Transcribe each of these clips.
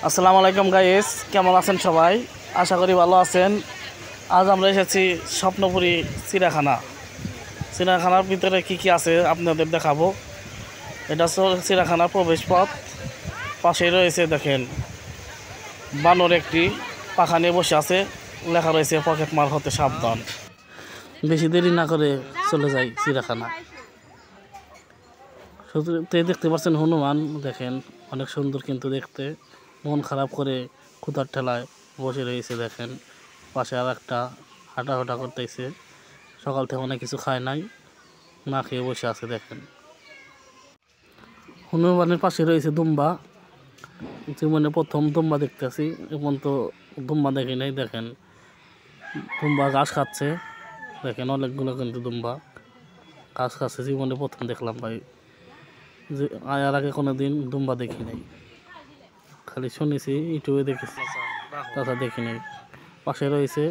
আসসালামু আলাইকুম গাইস, কেমন আছেন সবাই? আশা করি ভালো আছেন। আজ আমরা এসেছি স্বপ্নপুরী চিড়িয়াখানার ভিতরে কি কি আছে আপনাদের দেখাবো। এটা চিড়িয়াখানার প্রবেশ পথ। পাশেই রয়েছে দেখেন বানর একটি পাখা নিয়ে বসে আছে, লেখা রয়েছে পকেট মার হতে সাবধান। বেশি দেরি না করে চলে যাই চিড়িয়াখানা। শুধুতে দেখতে পাচ্ছেন হনুমান, দেখেন অনেক সুন্দর কিন্তু দেখতে। মন খারাপ করে ক্ষুধার ঠেলায় বসে রয়েছে, দেখেন পাশে আর একটা হাঁটাহাঁটা করতেছে। সকাল থেকে অনেক কিছু খায় নাই, না খেয়ে বসে আছে। দেখেন হনুমানের পাশে রয়েছে দুম্বা। জীবনে প্রথম দুম্বা দেখতেছি, এখন তো দুম্বা দেখি নাই। দেখেন দুম্বা ঘাস খাচ্ছে, দেখেন অনেকগুলো কিন্তু দুম্বা ঘাস খাচ্ছে। জীবনে প্রথম দেখলাম ভাই, যে আর আগে কোনো দিন দুম্বা দেখি নাই, খালি শুনেছি, ইউটিউবে দেখেছি, তাছাড়া দেখি নাই। পাশে রয়েছে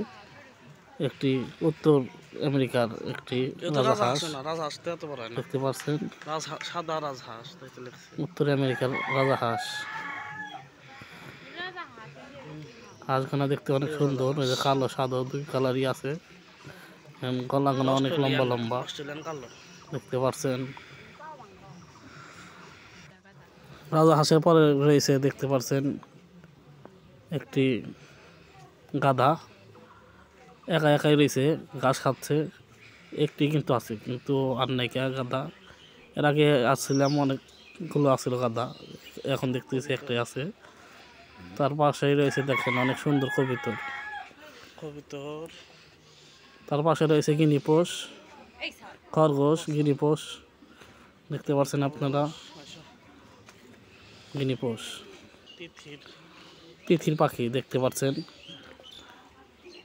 একটি উত্তর আমেরিকার একটি রাজহাঁস, দেখতে পাচ্ছেন উত্তর আমেরিকার রাজহাঁস। হাঁসখানা দেখতে অনেক সুন্দর, ওই যে কালো সাদা দুই কালারই আছে। গলাগুলো অনেক লম্বা লম্বা দেখতে পাচ্ছেন। রাজহাঁসের পরে রয়েছে দেখতে পাচ্ছেন একটি গাধা, একা একাই রয়েছে, ঘাস খাচ্ছে। একটি কিন্তু আছে, কিন্তু আর নাইকা গাধা। এর আগে আসছিলাম, অনেকগুলো আছিল গাধা, এখন দেখতেছি একটাই আছে। তার পাশেই রয়েছে দেখেন অনেক সুন্দর কবুতর। তার পাশে রয়েছে গিনিপোষ, খরগোশ, গিনিপোষ দেখতে পাচ্ছেন আপনারা। গিনিপোষ তিথির পাখি দেখতে পাচ্ছেন,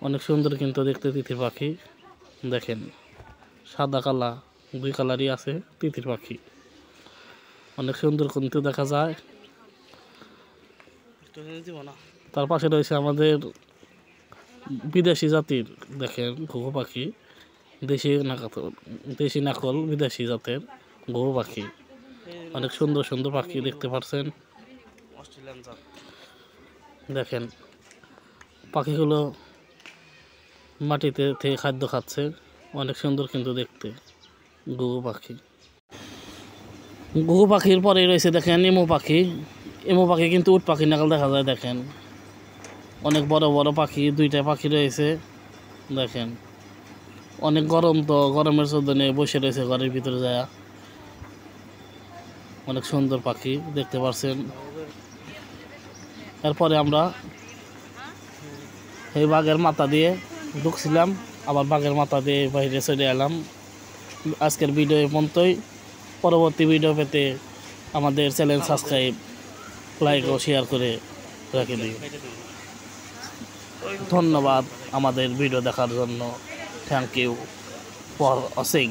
অনেক সুন্দর কিন্তু দেখতে তিথির পাখি। দেখেন সাদা কালা দুই কালারই আছে তিথির পাখি, অনেক সুন্দর কিন্তু দেখা যায়। তার পাশে রয়েছে আমাদের বিদেশি জাতির, দেখেন ঘুঘু পাখি, দেশি নাকল বিদেশি জাতের ঘুঘু পাখি। অনেক সুন্দর সুন্দর পাখি দেখতে পাচ্ছেন। দেখেন পাখিগুলো মাটিতে থেকে খাদ্য খাচ্ছে, অনেক সুন্দর কিন্তু দেখতে ঘুঘু পাখি। ঘুঘু পাখির পরে রয়েছে দেখেন এমু পাখি। এমু পাখি কিন্তু উট পাখি নাকাল দেখা যায়। দেখেন অনেক বড় বড় পাখি, দুইটা পাখি রয়েছে। দেখেন অনেক গরম, তো গরমের চোদনে বসে রয়েছে ঘরের ভিতরে যায়। অনেক সুন্দর পাখি দেখতে পাচ্ছেন। এরপরে আমরা এই বাঘের মাথা দিয়ে ঢুকছিলাম, আবার বাঘের মাথা দিয়ে বাইরে চলে এলাম। আজকের ভিডিও পর্যন্তই। পরবর্তী ভিডিও পেতে আমাদের চ্যানেল সাবস্ক্রাইব, লাইক ও শেয়ার করে রেখে দিন। ধন্যবাদ আমাদের ভিডিও দেখার জন্য। Thank you for watching.